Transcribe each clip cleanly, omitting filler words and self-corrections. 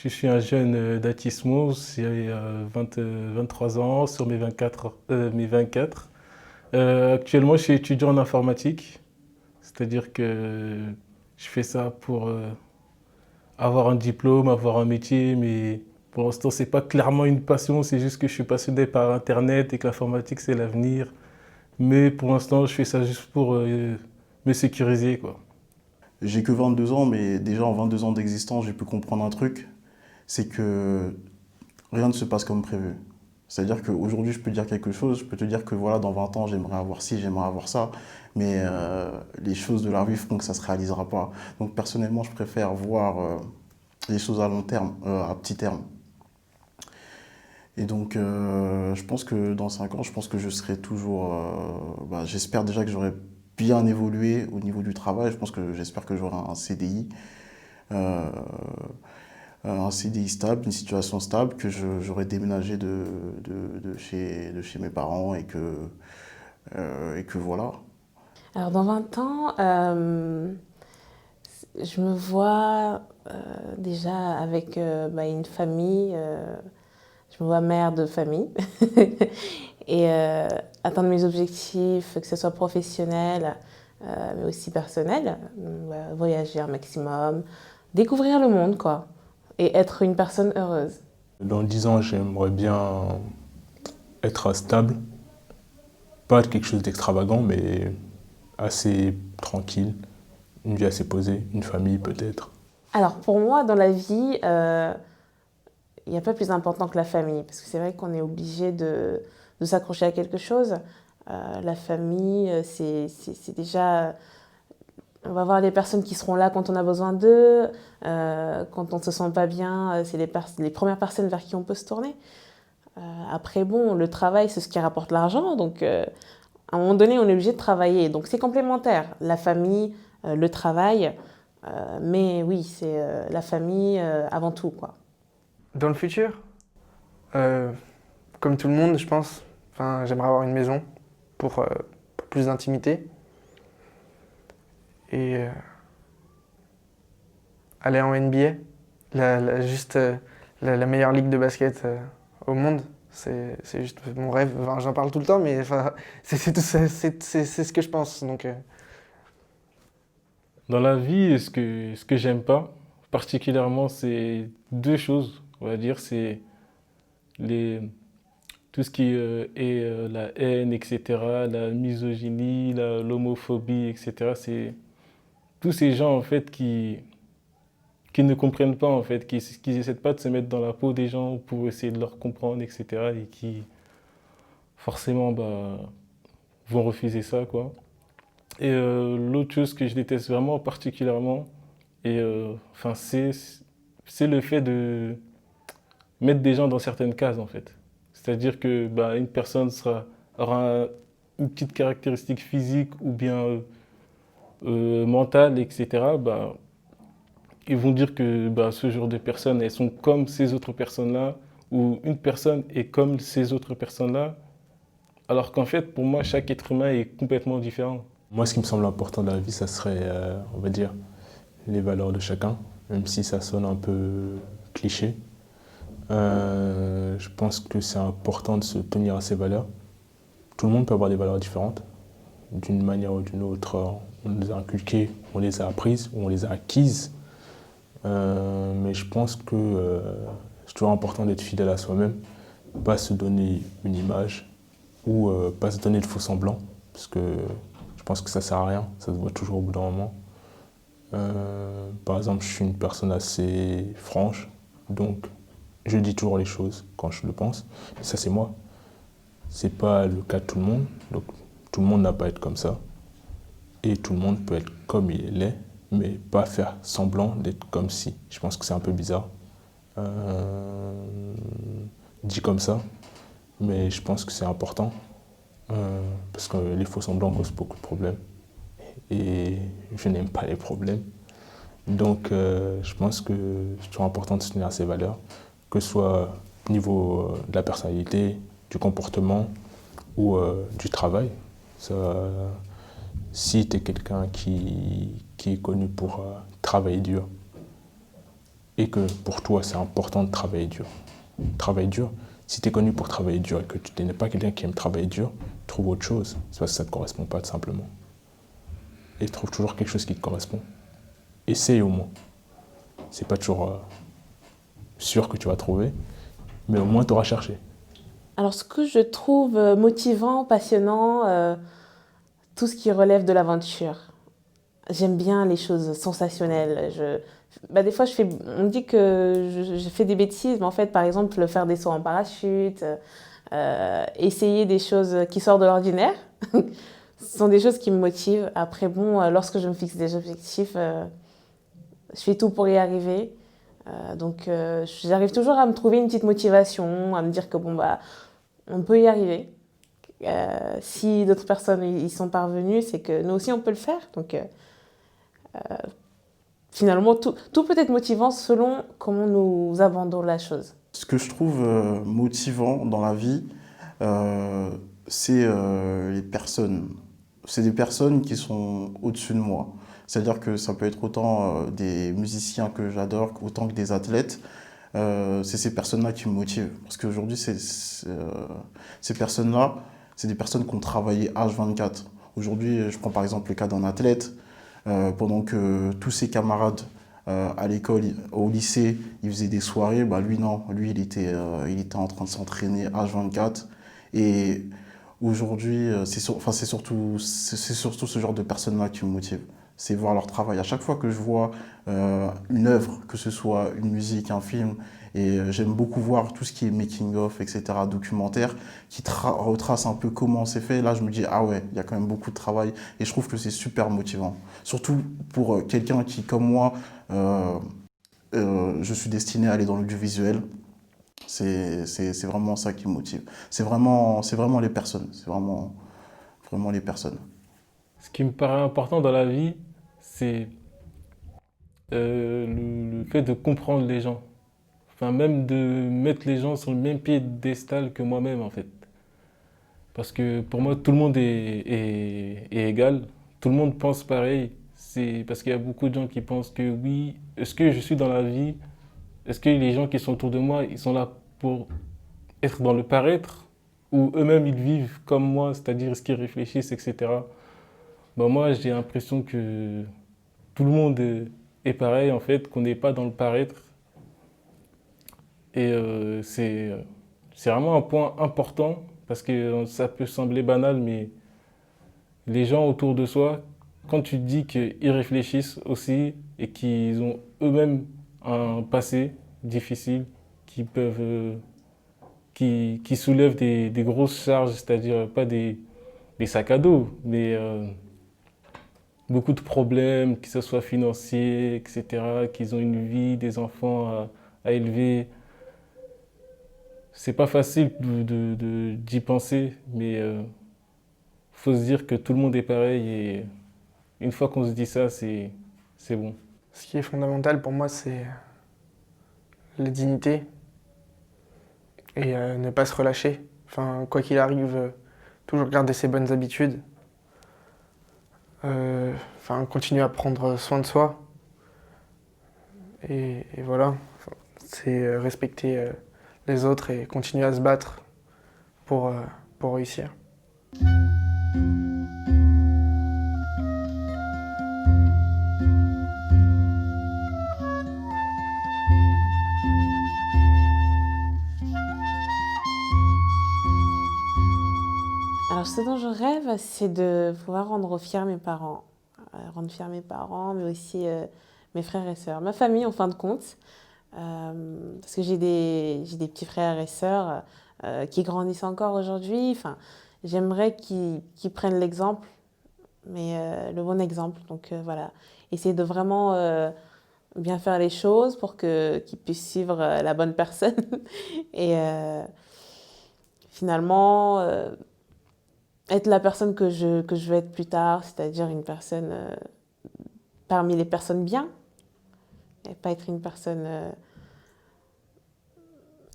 Je suis un jeune d'Atismos, j'ai 23 ans, sur mes 24. Actuellement, je suis étudiant en informatique, c'est-à-dire que je fais ça pour avoir un diplôme, avoir un métier, mais pour l'instant, c'est pas clairement une passion, c'est juste que je suis passionné par Internet et que l'informatique, c'est l'avenir. Mais pour l'instant, je fais ça juste pour me sécuriser, quoi. J'ai que 22 ans, mais déjà en 22 ans d'existence, j'ai pu comprendre un truc, c'est que rien ne se passe comme prévu. C'est-à-dire qu'aujourd'hui, je peux dire quelque chose, je peux te dire que voilà, dans 20 ans, j'aimerais avoir ci, j'aimerais avoir ça, mais les choses de la vie font que ça ne se réalisera pas. Donc personnellement, je préfère voir les choses à long terme, à petit terme. Et donc, je pense que dans 5 ans, je pense que je serai toujours. J'espère déjà que j'aurai bien évolué au niveau du travail. J'espère que j'aurai euh, un CDI stable, une situation stable, que j'aurai déménagé de chez mes parents et que voilà. Alors dans 20 ans, je me vois déjà avec une famille, je me vois mère de famille et atteindre mes objectifs, que ce soit professionnel mais aussi personnel, voyager un maximum, découvrir le monde quoi, et être une personne heureuse. Dans 10 ans, j'aimerais bien être stable, pas quelque chose d'extravagant, mais assez tranquille, une vie assez posée, une famille peut-être. Alors pour moi, dans la vie, il n'y a pas plus important que la famille, parce que c'est vrai qu'on est obligé de s'accrocher à quelque chose. La famille, c'est déjà... On va voir les personnes qui seront là quand on a besoin d'eux. Quand on ne se sent pas bien, c'est les premières personnes vers qui on peut se tourner. Après, bon, le travail, c'est ce qui rapporte l'argent. Donc, à un moment donné, on est obligé de travailler. Donc, c'est complémentaire. La famille, le travail. Mais oui, c'est la famille avant tout, quoi. Dans le futur, euh, comme tout le monde, je pense, enfin, j'aimerais avoir une maison pour plus d'intimité et aller en NBA, juste la meilleure ligue de basket au monde. C'est juste mon rêve. Enfin, j'en parle tout le temps, mais enfin, c'est tout ça, c'est ce que je pense. Donc, Dans la vie, ce que j'aime pas, particulièrement, c'est deux choses, on va dire. C'est les, tout ce qui est la haine, etc., la misogynie, l'homophobie, etc. C'est tous ces gens, en fait, qui ne comprennent pas, en fait, qui essaient pas de se mettre dans la peau des gens pour essayer de leur comprendre, etc., et qui, forcément, bah, vont refuser ça, quoi. Et l'autre chose que je déteste vraiment particulièrement, enfin, c'est le fait de mettre des gens dans certaines cases, en fait. C'est-à-dire que bah, une personne aura une petite caractéristique physique ou bien mentale, etc. Bah, ils vont dire que bah, ce genre de personnes, elles sont comme ces autres personnes-là, ou une personne est comme ces autres personnes-là, alors qu'en fait, pour moi, chaque être humain est complètement différent. Moi, ce qui me semble important dans la vie, ça serait, on va dire, les valeurs de chacun, même si ça sonne un peu cliché. Je pense que c'est important de se tenir à ces valeurs. Tout le monde peut avoir des valeurs différentes. D'une manière ou d'une autre, on les a inculquées, on les a apprises, ou on les a acquises. Mais je pense que c'est toujours important d'être fidèle à soi-même, pas se donner une image ou pas se donner de faux semblants, parce que je pense que ça sert à rien, ça se voit toujours au bout d'un moment. Par exemple, je suis une personne assez franche, donc je dis toujours les choses quand je le pense. Et ça, c'est moi. C'est pas le cas de tout le monde, donc tout le monde n'a pas à être comme ça. Et tout le monde peut être comme il est, mais pas faire semblant d'être comme si. Je pense que c'est un peu bizarre, dit comme ça, mais je pense que c'est important, parce que les faux semblants causent beaucoup de problèmes. Et je n'aime pas les problèmes. Donc je pense que c'est toujours important de se tenir à ses valeurs, que ce soit au niveau de la personnalité, du comportement ou du travail. Ça, si tu es quelqu'un qui est connu pour travailler dur, et que pour toi, c'est important de travailler dur. Travailler dur, si tu es connu pour travailler dur et que tu n'es pas quelqu'un qui aime travailler dur, trouve autre chose. C'est parce que ça ne te correspond pas, tout simplement. Et trouve toujours quelque chose qui te correspond. Essaye au moins. C'est pas toujours sûr que tu vas trouver, mais au moins tu auras cherché. Alors, ce que je trouve motivant, passionnant, tout ce qui relève de l'aventure. J'aime bien les choses sensationnelles. Des fois, on me dit que je fais des bêtises, mais en fait, par exemple, faire des sauts en parachute, essayer des choses qui sortent de l'ordinaire, ce sont des choses qui me motivent. Après, bon, lorsque je me fixe des objectifs, je fais tout pour y arriver. Donc, j'arrive toujours à me trouver une petite motivation, à me dire que bon, on peut y arriver. Si d'autres personnes y sont parvenues, c'est que nous aussi, on peut le faire. Donc, finalement, tout peut être motivant selon comment nous abordons la chose. Ce que je trouve motivant dans la vie, c'est les personnes. C'est des personnes qui sont au-dessus de moi. C'est-à-dire que ça peut être autant des musiciens que j'adore, autant que des athlètes. C'est ces personnes-là qui me motivent. Parce qu'aujourd'hui, ces personnes-là, c'est des personnes qui ont travaillé H24. Aujourd'hui, je prends par exemple le cas d'un athlète. Pendant que tous ses camarades à l'école, au lycée, ils faisaient des soirées, lui non, lui il était en train de s'entraîner H24. Et aujourd'hui, c'est surtout ce genre de personnes-là qui me motivent. C'est voir leur travail. À chaque fois que je vois une œuvre, que ce soit une musique, un film, et j'aime beaucoup voir tout ce qui est making-of, etc., documentaire, qui retrace un peu comment c'est fait. Là, je me dis, ah ouais, il y a quand même beaucoup de travail. Et je trouve que c'est super motivant. Surtout pour quelqu'un qui, comme moi, je suis destiné à aller dans l'audiovisuel. C'est vraiment ça qui me motive. C'est vraiment les personnes. C'est vraiment les personnes. Ce qui me paraît important dans la vie, c'est le fait de comprendre les gens. Enfin, même de mettre les gens sur le même piédestal que moi-même, en fait. Parce que pour moi, tout le monde est égal. Tout le monde pense pareil. C'est parce qu'il y a beaucoup de gens qui pensent que oui, est-ce que je suis dans la vie? Est-ce que les gens qui sont autour de moi, ils sont là pour être dans le paraître? Ou eux-mêmes, ils vivent comme moi, c'est-à-dire est-ce qu'ils réfléchissent, etc. Moi, j'ai l'impression que tout le monde est pareil, en fait, qu'on n'est pas dans le paraître. Et c'est vraiment un point important, parce que ça peut sembler banal, mais les gens autour de soi, quand tu te dis qu'ils réfléchissent aussi et qu'ils ont eux-mêmes un passé difficile, qui soulèvent des grosses charges, c'est-à-dire pas des sacs à dos, mais beaucoup de problèmes, que ce soit financiers, etc., qu'ils ont une vie, des enfants à élever. C'est pas facile d'y penser, mais faut se dire que tout le monde est pareil et une fois qu'on se dit ça, c'est bon. Ce qui est fondamental pour moi, c'est la dignité et ne pas se relâcher. Enfin, quoi qu'il arrive, toujours garder ses bonnes habitudes. Continuer à prendre soin de soi. Et voilà, c'est respecter les autres et continuer à se battre pour réussir. Alors, ce dont je rêve, c'est de pouvoir rendre fiers mes parents. Rendre fiers mes parents, mais aussi mes frères et sœurs. Ma famille, en fin de compte. Parce que j'ai des petits frères et sœurs qui grandissent encore aujourd'hui. Enfin, j'aimerais qu'ils prennent l'exemple, mais le bon exemple. Donc voilà, essayer de vraiment bien faire les choses pour qu'ils puissent suivre la bonne personne. Et finalement, être la personne que je veux être plus tard, c'est-à-dire une personne parmi les personnes bien, et pas être une personne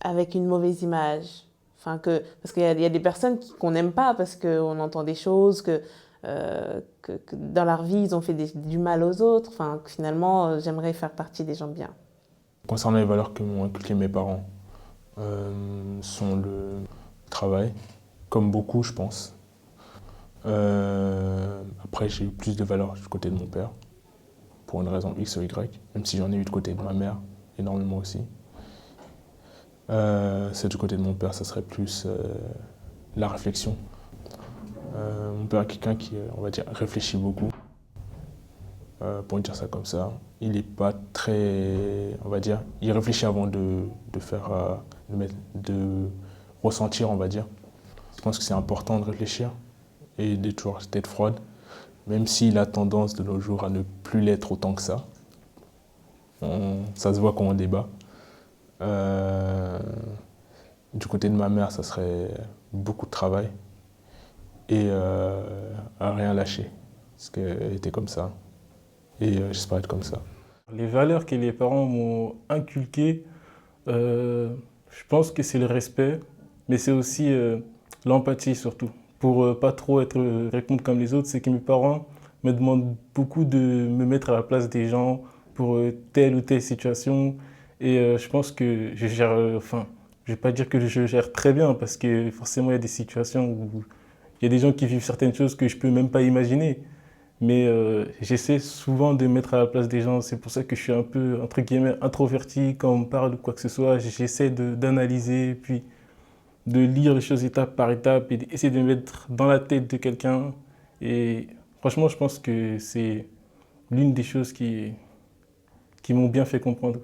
avec une mauvaise image. Parce qu'il y a des personnes qu'on n'aime pas parce qu'on entend des choses, que dans leur vie, ils ont fait du mal aux autres. Finalement, j'aimerais faire partie des gens bien. Concernant les valeurs que m'ont inculquées mes parents, sont le travail, comme beaucoup, je pense. Après, j'ai eu plus de valeurs du côté de mon père, pour une raison X ou Y, même si j'en ai eu du côté de ma mère, énormément aussi. C'est du côté de mon père, ça serait plus la réflexion. Mon père est quelqu'un qui, on va dire, réfléchit beaucoup, pour dire ça comme ça. Il n'est pas très, on va dire, il réfléchit avant de faire, de ressentir, on va dire. Je pense que c'est important de réfléchir et d'être toujours tête froide, même s'il a tendance de nos jours à ne plus l'être autant que ça. Ça se voit quand on débat. Du côté de ma mère, ça serait beaucoup de travail et à rien lâcher, parce qu'elle était comme ça et j'espère être comme ça. Les valeurs que les parents m'ont inculquées, je pense que c'est le respect, mais c'est aussi l'empathie surtout. Pour pas trop répondre comme les autres, c'est que mes parents me demandent beaucoup de me mettre à la place des gens pour telle ou telle situation. Et je pense que je gère, enfin, je vais pas dire que je gère très bien, parce que forcément il y a des situations où il y a des gens qui vivent certaines choses que je peux même pas imaginer. Mais j'essaie souvent de me mettre à la place des gens. C'est pour ça que je suis un peu, entre guillemets, introverti quand on me parle ou quoi que ce soit. J'essaie d'analyser, puis de lire les choses étape par étape et d'essayer de me mettre dans la tête de quelqu'un. Et franchement, je pense que c'est l'une des choses qui m'ont bien fait comprendre.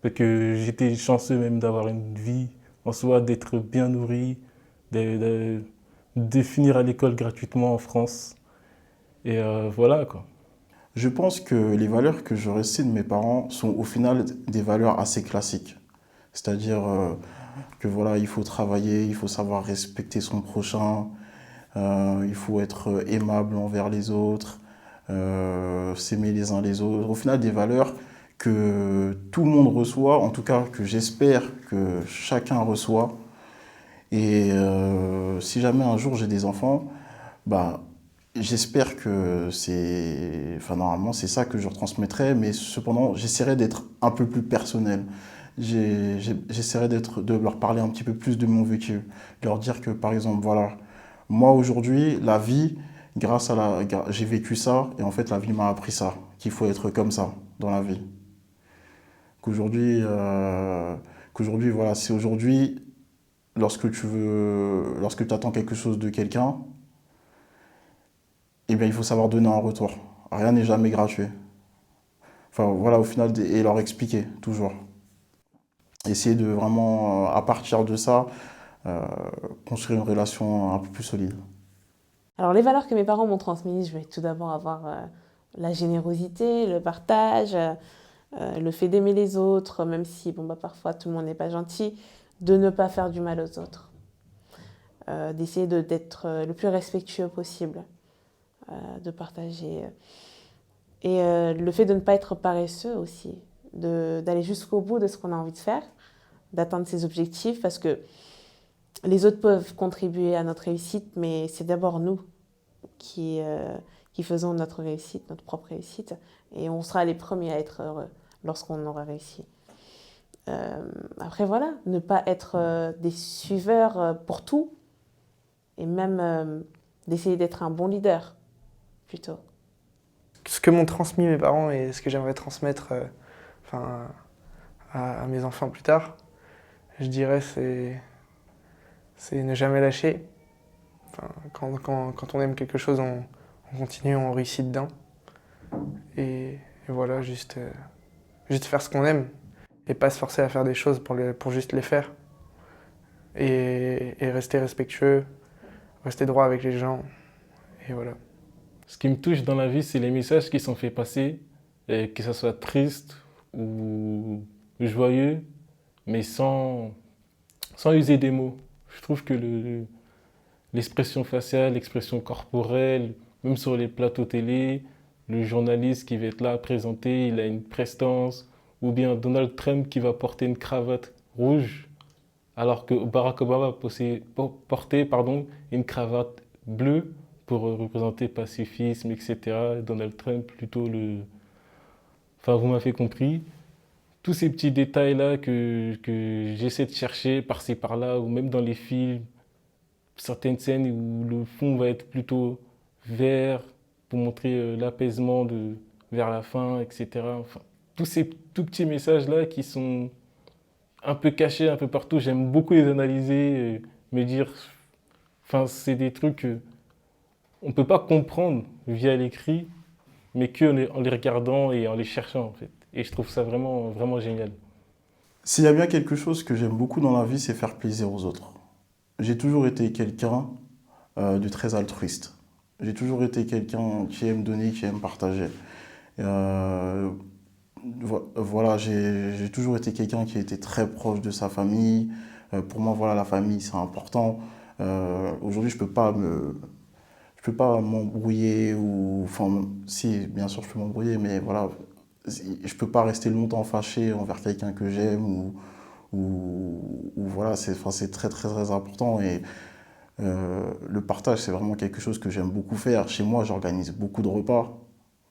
Parce que j'étais chanceux même d'avoir une vie en soi, d'être bien nourri, de, de finir à l'école gratuitement en France. Et voilà quoi. Je pense que les valeurs que je reçois de mes parents sont au final des valeurs assez classiques. C'est-à-dire que voilà, il faut travailler, il faut savoir respecter son prochain, il faut être aimable envers les autres, s'aimer les uns les autres. Au final, des valeurs que tout le monde reçoit, en tout cas que j'espère que chacun reçoit. Et si jamais un jour j'ai des enfants, bah, j'espère que c'est... Enfin, normalement, c'est ça que je leur transmettrai, mais cependant, j'essaierai d'être un peu plus personnel. J'essaierai de leur parler un petit peu plus de mon vécu. De leur dire que, par exemple, voilà, moi aujourd'hui, la vie, j'ai vécu ça, et en fait, la vie m'a appris ça, qu'il faut être comme ça dans la vie. Qu'aujourd'hui, voilà, c'est aujourd'hui, lorsque tu attends quelque chose de quelqu'un, eh bien, il faut savoir donner en retour. Rien n'est jamais gratuit. Enfin, voilà, au final, et leur expliquer, toujours. Essayer de vraiment, à partir de ça, euh, construire une relation un peu plus solide. Alors, les valeurs que mes parents m'ont transmises, je vais tout d'abord avoir la générosité, le partage, le fait d'aimer les autres, même si bon, bah, parfois tout le monde n'est pas gentil, de ne pas faire du mal aux autres, d'essayer d'être le plus respectueux possible, de partager. Et le fait de ne pas être paresseux aussi, d'aller jusqu'au bout de ce qu'on a envie de faire, d'atteindre ses objectifs, parce que les autres peuvent contribuer à notre réussite, mais c'est d'abord nous qui faisons notre réussite, notre propre réussite, et on sera les premiers à être heureux lorsqu'on aura réussi. Après voilà, ne pas être des suiveurs pour tout, et même d'essayer d'être un bon leader, plutôt. Ce que m'ont transmis mes parents et ce que j'aimerais transmettre enfin, à mes enfants plus tard, je dirais c'est ne jamais lâcher. Enfin, quand on aime quelque chose, on continue, on réussit dedans. Et voilà, juste faire ce qu'on aime et pas se forcer à faire des choses pour juste les faire. Et rester respectueux, rester droit avec les gens. Et voilà. Ce qui me touche dans la vie, c'est les messages qui sont faits passer, et que ce soit triste ou joyeux, mais sans user des mots. Je trouve que l'expression faciale, l'expression corporelle, même sur les plateaux télé, le journaliste qui va être là à présenter, il a une prestance, ou bien Donald Trump qui va porter une cravate rouge, alors que Barack Obama portait une cravate bleue pour représenter pacifisme, etc. Donald Trump, plutôt le... Enfin, vous m'avez compris. tous ces petits détails-là que j'essaie de chercher par-ci par-là, ou même dans les films, certaines scènes où le fond va être plutôt vert pour montrer l'apaisement vers la fin, etc. Enfin, tous ces tout petits messages-là qui sont un peu cachés un peu partout, j'aime beaucoup les analyser, me dire, enfin, c'est des trucs qu'on ne peut pas comprendre via l'écrit, mais qu'en les regardant et en les cherchant, en fait. Et je trouve ça vraiment, vraiment génial. S'il y a bien quelque chose que j'aime beaucoup dans la vie, c'est faire plaisir aux autres. J'ai toujours été quelqu'un de très altruiste. J'ai toujours été quelqu'un qui aime donner, qui aime partager. Euh, voilà, j'ai toujours été quelqu'un qui était très proche de sa famille. Pour moi, voilà, la famille, c'est important. Aujourd'hui, je peux pas m'embrouiller ou, enfin, si, bien sûr, je peux m'embrouiller, mais voilà, je peux pas rester longtemps fâché envers quelqu'un que j'aime ou voilà, enfin, c'est très, très, très important. Et le partage, c'est vraiment quelque chose que j'aime beaucoup faire. Chez moi, j'organise beaucoup de repas,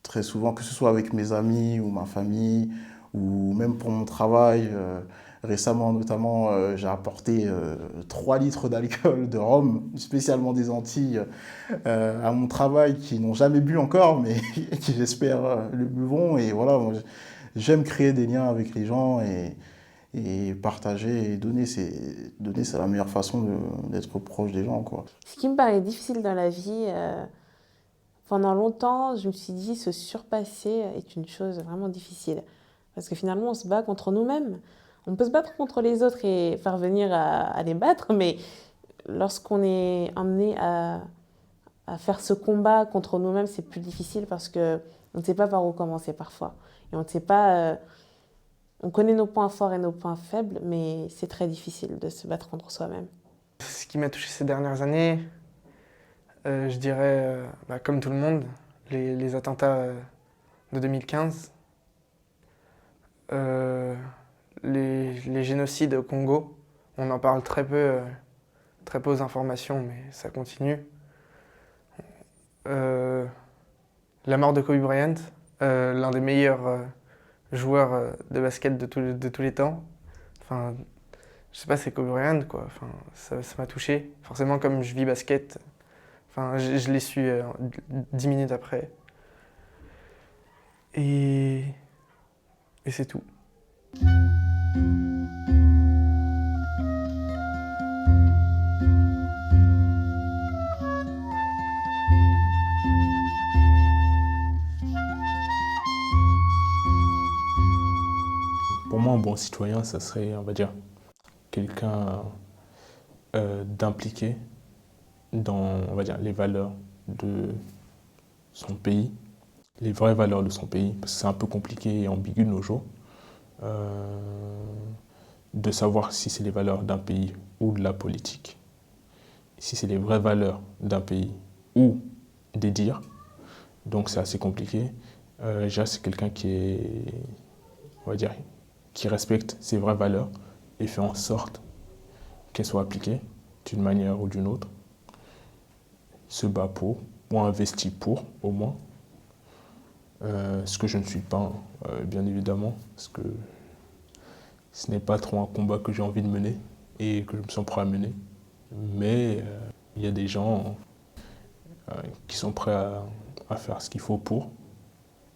très souvent, que ce soit avec mes amis ou ma famille, ou même pour mon travail. Récemment, notamment, j'ai apporté 3 litres d'alcool, de rhum, spécialement des Antilles, à mon travail, qui n'ont jamais bu encore, mais qui j'espère le buvront. Et voilà, moi, j'aime créer des liens avec les gens et partager et donner, c'est la meilleure façon d'être proche des gens, quoi. Ce qui me paraît difficile dans la vie, pendant longtemps, je me suis dit se surpasser est une chose vraiment difficile. Parce que finalement, on se bat contre nous-mêmes. On peut se battre contre les autres et parvenir à les battre, mais lorsqu'on est amené à faire ce combat contre nous-mêmes, c'est plus difficile parce qu'on ne sait pas par où commencer parfois. Et on ne sait pas. On connaît nos points forts et nos points faibles, mais c'est très difficile de se battre contre soi-même. Ce qui m'a touché ces dernières années, je dirais, comme tout le monde, les attentats de 2015, les génocides au Congo. On en parle très peu aux informations, mais ça continue. La mort de Kobe Bryant, l'un des meilleurs joueurs de basket de tous les temps. Enfin, je sais pas, c'est Kobe Bryant, quoi. Enfin, ça m'a touché. Forcément, comme je vis basket, enfin, je l'ai su 10 minutes après. Et c'est tout. Pour moi, un bon citoyen, ça serait, on va dire, quelqu'un d'impliqué dans, on va dire, les valeurs de son pays, les vraies valeurs de son pays, parce que c'est un peu compliqué et ambigu de nos jours, de savoir si c'est les valeurs d'un pays ou de la politique, si c'est les vraies valeurs d'un pays ou des dires. Donc c'est assez compliqué. Déjà, c'est quelqu'un qui est, on va dire, qui respecte ses vraies valeurs et fait en sorte qu'elles soient appliquées d'une manière ou d'une autre. Se bat pour, ou investit pour, au moins. Ce que je ne suis pas, bien évidemment, parce que ce n'est pas trop un combat que j'ai envie de mener et que je me sens prêt à mener. Mais il y a des gens qui sont prêts à faire ce qu'il faut pour.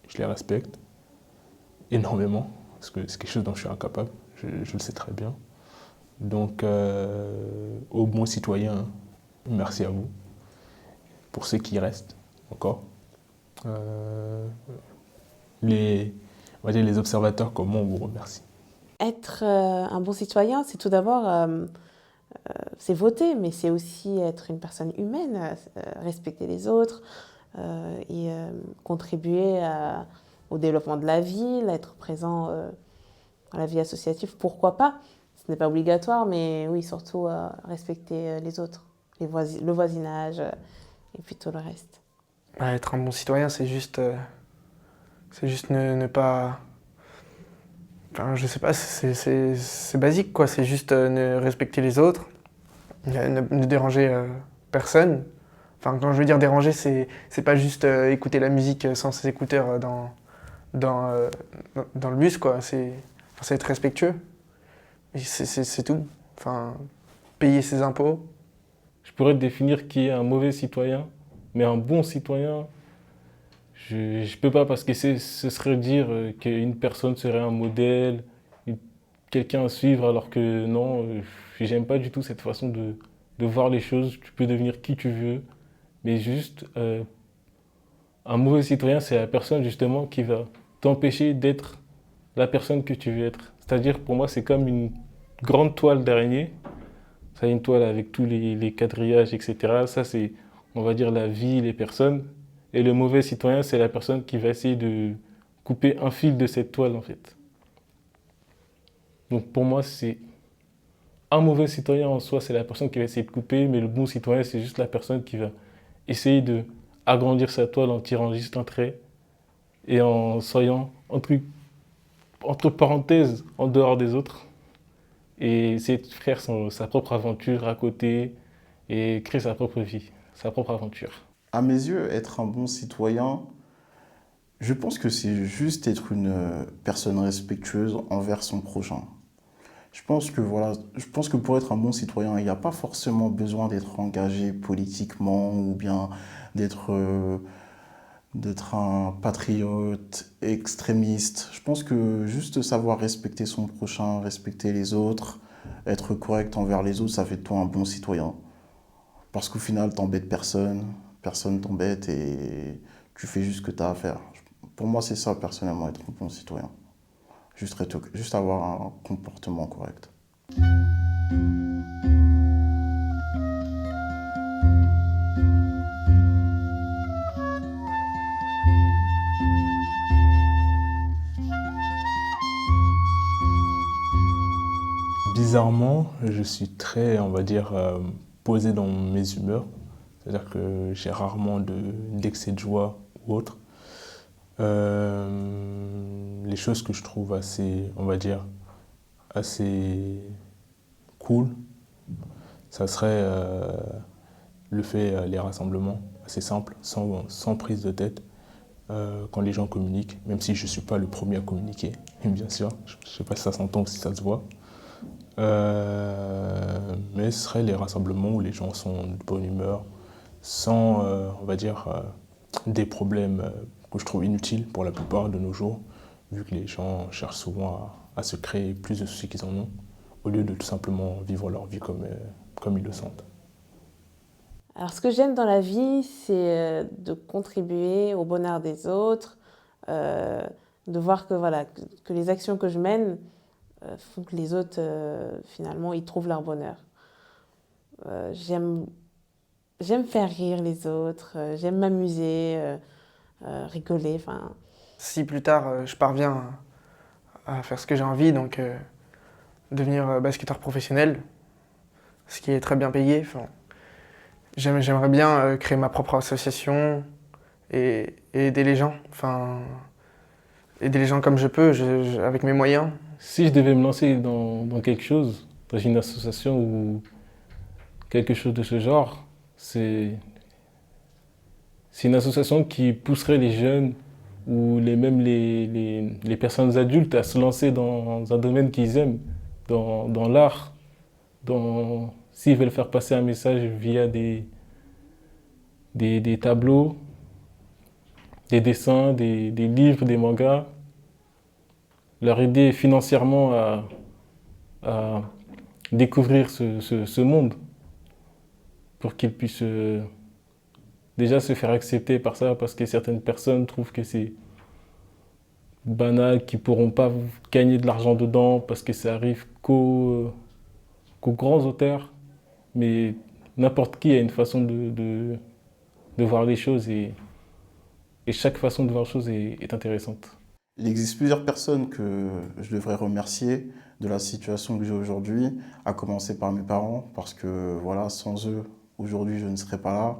Je les respecte énormément, parce que c'est quelque chose dont je suis incapable, je le sais très bien. Donc, aux bons citoyens, merci à vous. Pour ceux qui restent encore. On va dire les observateurs comme moi, on vous remercie. Être un bon citoyen, c'est tout d'abord c'est voter, mais c'est aussi être une personne humaine, respecter les autres et contribuer au développement de la ville, être présent dans la vie associative, pourquoi pas. Ce n'est pas obligatoire, mais oui, surtout respecter les autres, le voisinage et puis tout le reste. Être un bon citoyen, c'est juste ne pas... Enfin, je sais pas, c'est basique, quoi. C'est juste ne respecter les autres, ne déranger personne. Enfin, quand je veux dire déranger, c'est pas juste écouter la musique sans ses écouteurs dans le bus, quoi. C'est c'est être respectueux. Et c'est tout. Enfin, payer ses impôts. Je pourrais définir qui est un mauvais citoyen, mais un bon citoyen, je ne peux pas parce que ce serait dire qu'une personne serait un modèle, une- quelqu'un à suivre, alors que non, j'aime pas du tout cette façon de voir les choses. Tu peux devenir qui tu veux, mais juste un mauvais citoyen, c'est la personne justement qui va t'empêcher d'être la personne que tu veux être. C'est-à-dire, pour moi, c'est comme une grande toile d'araignée. Ça, une toile avec tous les quadrillages, etc. Ça, c'est, on va dire, la vie, les personnes. Et le mauvais citoyen, c'est la personne qui va essayer de couper un fil de cette toile, en fait. Donc, pour moi, c'est un mauvais citoyen en soi, c'est la personne qui va essayer de couper, mais le bon citoyen, c'est juste la personne qui va essayer de agrandir sa toile en tirant juste un trait et en soyant entre parenthèses en dehors des autres et essayer de faire sa propre aventure à côté et créer sa propre vie, sa propre aventure. À mes yeux, être un bon citoyen, je pense que c'est juste être une personne respectueuse envers son prochain. Je pense que pour être un bon citoyen, il n'y a pas forcément besoin d'être engagé politiquement ou bien d'être d'être un patriote extrémiste. Je pense que juste savoir respecter son prochain, respecter les autres, être correct envers les autres, ça fait de toi un bon citoyen. Parce qu'au final, t'embêtes personne, personne t'embête et tu fais juste ce que tu as à faire. Pour moi, c'est ça, personnellement, être un bon citoyen. Juste avoir un comportement correct. Bizarrement, je suis très, on va dire, posé dans mes humeurs. C'est-à-dire que j'ai rarement d'excès de joie ou autre. Les choses que je trouve assez, on va dire, assez cool, ça serait le fait, les rassemblements, assez simple, sans prise de tête, quand les gens communiquent, même si je ne suis pas le premier à communiquer, bien sûr, je ne sais pas si ça s'entend ou si ça se voit. Mais ce seraient les rassemblements où les gens sont de bonne humeur, sans, on va dire, des problèmes que je trouve inutiles pour la plupart de nos jours, vu que les gens cherchent souvent à se créer plus de soucis qu'ils en ont, au lieu de tout simplement vivre leur vie comme ils le sentent. Alors, ce que j'aime dans la vie, c'est de contribuer au bonheur des autres, de voir que, voilà, que les actions que je mène font que les autres, finalement, ils trouvent leur bonheur. J'aime faire rire les autres, j'aime m'amuser, rigoler, enfin... Si plus tard, je parviens à faire ce que j'ai envie, donc devenir basketteur professionnel, ce qui est très bien payé, enfin, j'aimerais bien créer ma propre association et aider les gens, enfin, aider les gens comme je peux, avec mes moyens. Si je devais me lancer dans quelque chose, dans une association ou quelque chose de ce genre, c'est une association qui pousserait les jeunes ou même les personnes adultes à se lancer dans un domaine qu'ils aiment, dans l'art, s'ils veulent faire passer un message via des tableaux, des dessins, des livres, des mangas, leur aider financièrement à découvrir ce monde pour qu'ils puissent déjà se faire accepter par ça, parce que certaines personnes trouvent que c'est banal, qu'ils ne pourront pas gagner de l'argent dedans, parce que ça arrive qu'aux grands auteurs. Mais n'importe qui a une façon de voir les choses et chaque façon de voir les choses est intéressante. Il existe plusieurs personnes que je devrais remercier de la situation que j'ai aujourd'hui, à commencer par mes parents, parce que voilà, sans eux, aujourd'hui, je ne serais pas là.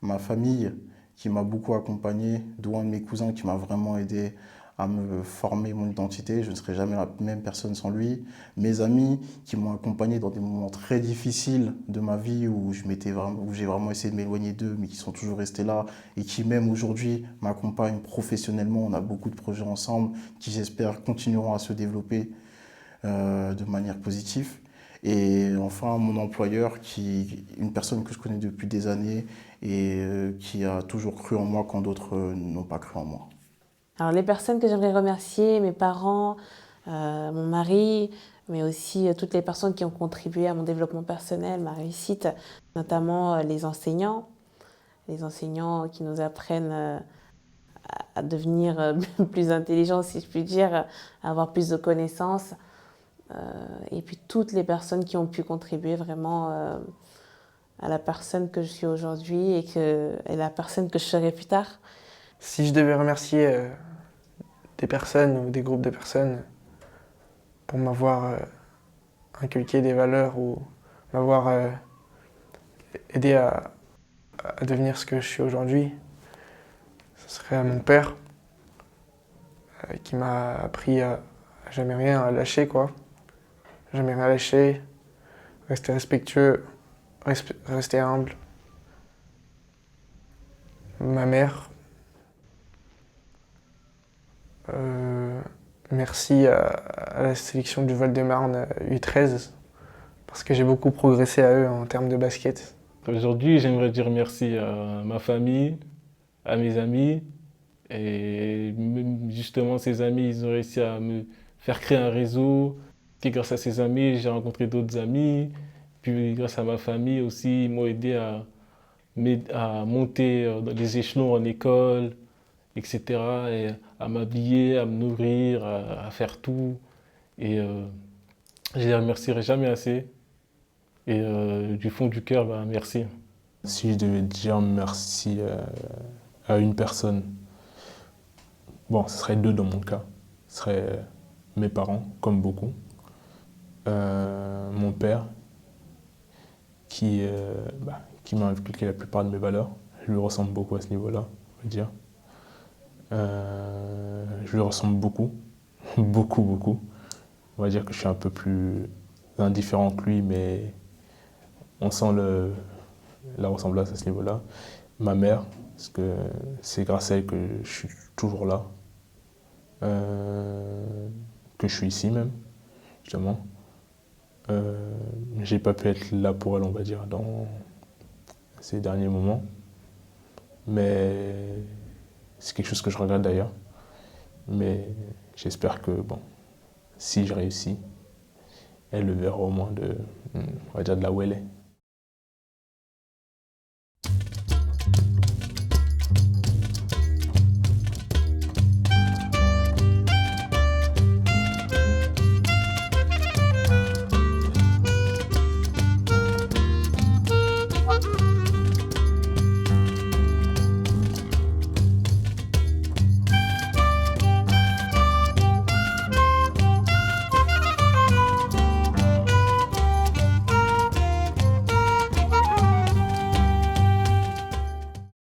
Ma famille, qui m'a beaucoup accompagné, dont un de mes cousins qui m'a vraiment aidé à me former mon identité. Je ne serais jamais la même personne sans lui. Mes amis qui m'ont accompagné dans des moments très difficiles de ma vie où j'ai vraiment essayé de m'éloigner d'eux, mais qui sont toujours restés là et qui même aujourd'hui m'accompagnent professionnellement. On a beaucoup de projets ensemble qui j'espère continueront à se développer. de manière positive. Et enfin, mon employeur, une personne que je connais depuis des années et qui a toujours cru en moi quand d'autres n'ont pas cru en moi. Alors les personnes que j'aimerais remercier, mes parents, mon mari, mais aussi toutes les personnes qui ont contribué à mon développement personnel, ma réussite, notamment les enseignants qui nous apprennent à devenir plus intelligents, si je puis dire, à avoir plus de connaissances. Et puis toutes les personnes qui ont pu contribuer vraiment à la personne que je suis aujourd'hui et la personne que je serai plus tard. Si je devais remercier des personnes ou des groupes de personnes pour m'avoir inculqué des valeurs ou m'avoir aidé à devenir ce que je suis aujourd'hui, ce serait mon père qui m'a appris à jamais rien lâcher, quoi. Jamais rien lâcher, rester respectueux, rester humble. Ma mère, merci à la sélection du Val-de-Marne U13 parce que j'ai beaucoup progressé à eux en termes de basket. Aujourd'hui, j'aimerais dire merci à ma famille, à mes amis. Et même justement, ces amis, ils ont réussi à me faire créer un réseau. Et grâce à ces amis, j'ai rencontré d'autres amis. Puis grâce à ma famille aussi, ils m'ont aidé à monter dans les échelons en école, etc. Et à m'habiller, à me nourrir, à faire tout. Et je les remercierai jamais assez. Et du fond du cœur, bah, merci. Si je devais dire merci à une personne, bon, ce serait deux dans mon cas. Ce serait mes parents, comme beaucoup. Mon père, qui m'a inculqué la plupart de mes valeurs. Je lui ressemble beaucoup à ce niveau-là, on va dire. Je lui ressemble beaucoup, beaucoup, beaucoup. On va dire que je suis un peu plus indifférent que lui, mais on sent la ressemblance à ce niveau-là. Ma mère, parce que c'est grâce à elle que je suis toujours là, que je suis ici même, justement. J'ai pas pu être là pour elle, on va dire, dans ces derniers moments. Mais c'est quelque chose que je regrette d'ailleurs. Mais j'espère que, bon, si je réussis, elle le verra au moins on va dire de là où elle est.